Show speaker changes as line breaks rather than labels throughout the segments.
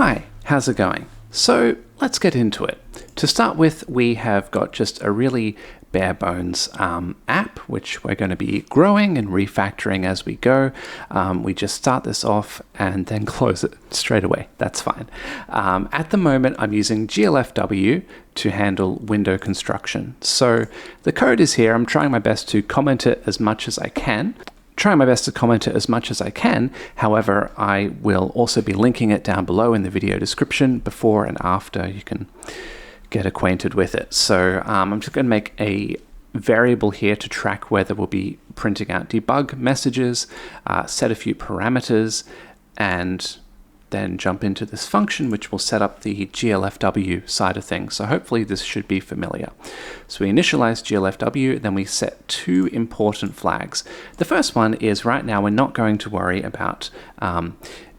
Hi, how's it going? So let's get into it. To start with, we have got just a really bare bones app, which we're going to be growing and refactoring as we go. We just start this off and then close it straight away. That's fine. At the moment, I'm using GLFW to handle window construction. So the code is here. I'm trying my best to comment it as much as I can. However, I will also be linking it down below in the video description before and after you can get acquainted with it. So I'm just going to make a variable here to track whether we'll be printing out debug messages, set a few parameters, and then jump into this function which will set up the GLFW side of things. So hopefully this should be familiar. So we initialize GLFW, then we set two important flags. The first one is right now we're not going to worry about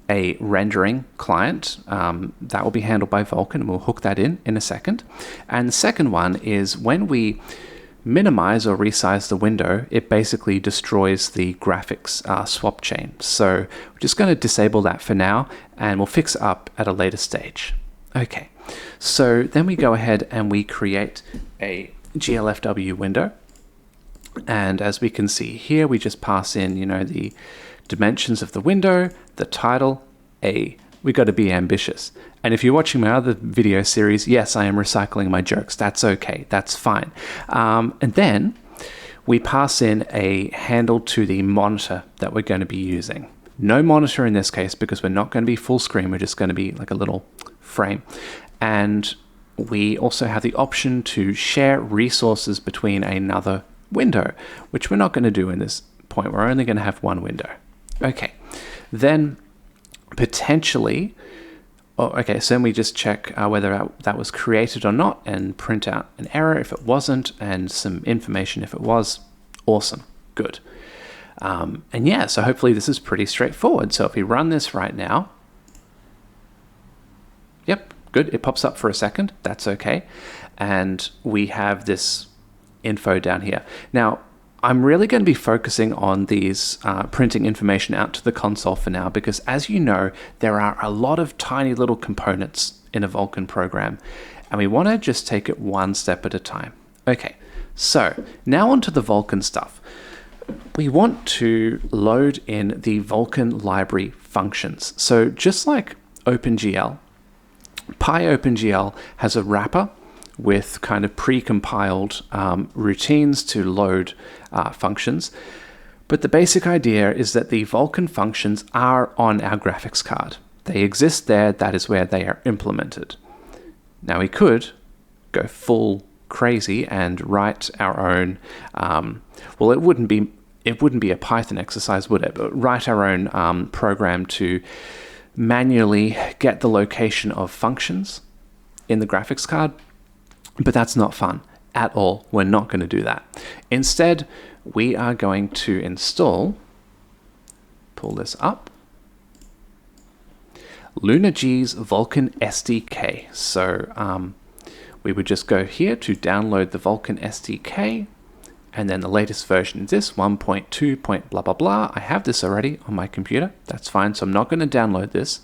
a rendering client. That will be handled by Vulkan, and we'll hook that in a second. And the second one is when we minimize or resize the window, it basically destroys the graphics swap chain. So we're just going to disable that for now, and we'll fix it up at a later stage. Okay, so then we go ahead and we create a GLFW window. And as we can see here, we just pass in, the dimensions of the window, the title, we got to be ambitious. And if you're watching my other video series, yes, I am recycling my jokes. That's okay. That's fine. And then we pass in a handle to the monitor that we're going to be using. No monitor in this case because we're not going to be full screen. We're just going to be like a little frame. And we also have the option to share resources between another window, which we're not going to do in this point. We're only going to have one window. Okay. Then potentially, so then we just check whether that was created or not and print out an error if it wasn't and some information if it was. Awesome, good. And yeah, so hopefully this is pretty straightforward. So if we run this right now, yep, good. It pops up for a second. That's okay. And we have this info down here. Now, I'm really going to be focusing on these printing information out to the console for now, because as you know, there are a lot of tiny little components in a Vulkan program, and we want to just take it one step at a time. Okay, so now onto the Vulkan stuff. We want to load in the Vulkan library functions. So just like OpenGL, PyOpenGL has a wrapper with kind of pre-compiled routines to load functions. But the basic idea is that the Vulkan functions are on our graphics card. They exist there, that is where they are implemented. Now we could go full crazy and write our own, well, it wouldn't be a Python exercise, would it? But write our own program to manually get the location of functions in the graphics card. But that's not fun at all. We're not going to do that. Instead, we are going to install, pull this up, LunaG's Vulkan SDK. So we would just go here to download the Vulkan SDK, and then the latest version is this 1.2. Blah, blah, blah. I have this already on my computer. That's fine. So I'm not going to download this,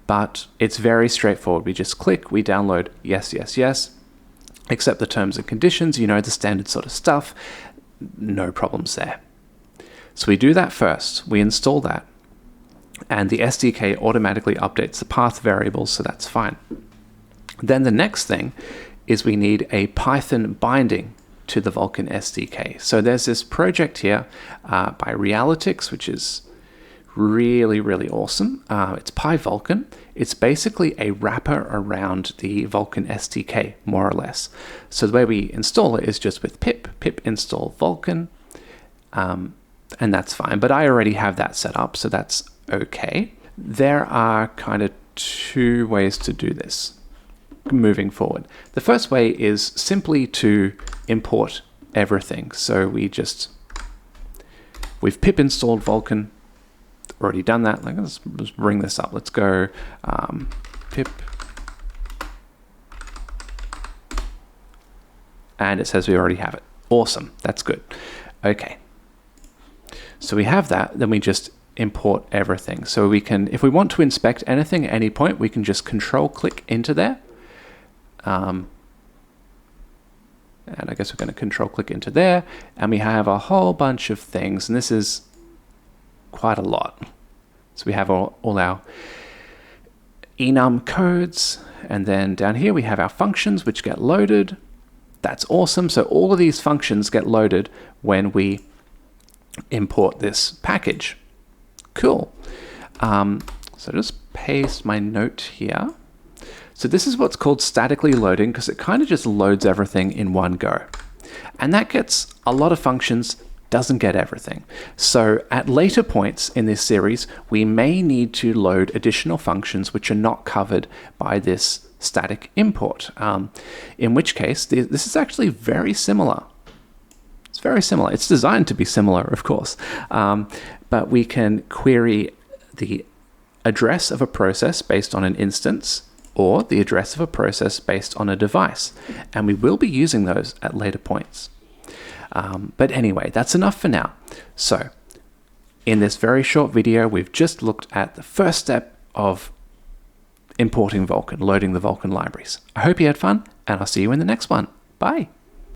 but it's very straightforward. We just click, we download, yes, yes, yes. Accept the terms and conditions, the standard sort of stuff, no problems there. So we do that first, we install that, and the SDK automatically updates the path variables, so that's fine. Then the next thing is we need a Python binding to the Vulkan SDK. So there's this project here by Realytics, which is really, really awesome. It's PyVulkan. It's basically a wrapper around the Vulkan SDK, more or less. So the way we install it is just with pip install Vulkan, and that's fine. But I already have that set up, so that's okay. There are kind of two ways to do this moving forward. The first way is simply to import everything. So we've pip installed Vulkan. Already done that. Let's bring this up. Let's go pip, and it says we already have it. Awesome, that's good. Okay, so we have that. Then we just import everything. So we can, if we want to inspect anything at any point, we can just control click into there. And I guess we're going to control click into there, and we have a whole bunch of things, and this is quite a lot. So we have all our enum codes, and then down here we have our functions which get loaded. That's awesome. So all of these functions get loaded when we import this package. Cool. So just paste my note here. So this is what's called statically loading, because it kind of just loads everything in one go. And that gets a lot of functions, doesn't get everything. So at later points in this series, we may need to load additional functions which are not covered by this static import. In which case, this is actually very similar. It's very similar. It's designed to be similar, of course. But we can query the address of a process based on an instance, or the address of a process based on a device. And we will be using those at later points. But anyway, that's enough for now. So in this very short video, we've just looked at the first step of importing Vulkan, loading the Vulkan libraries. I hope you had fun, and I'll see you in the next one. Bye.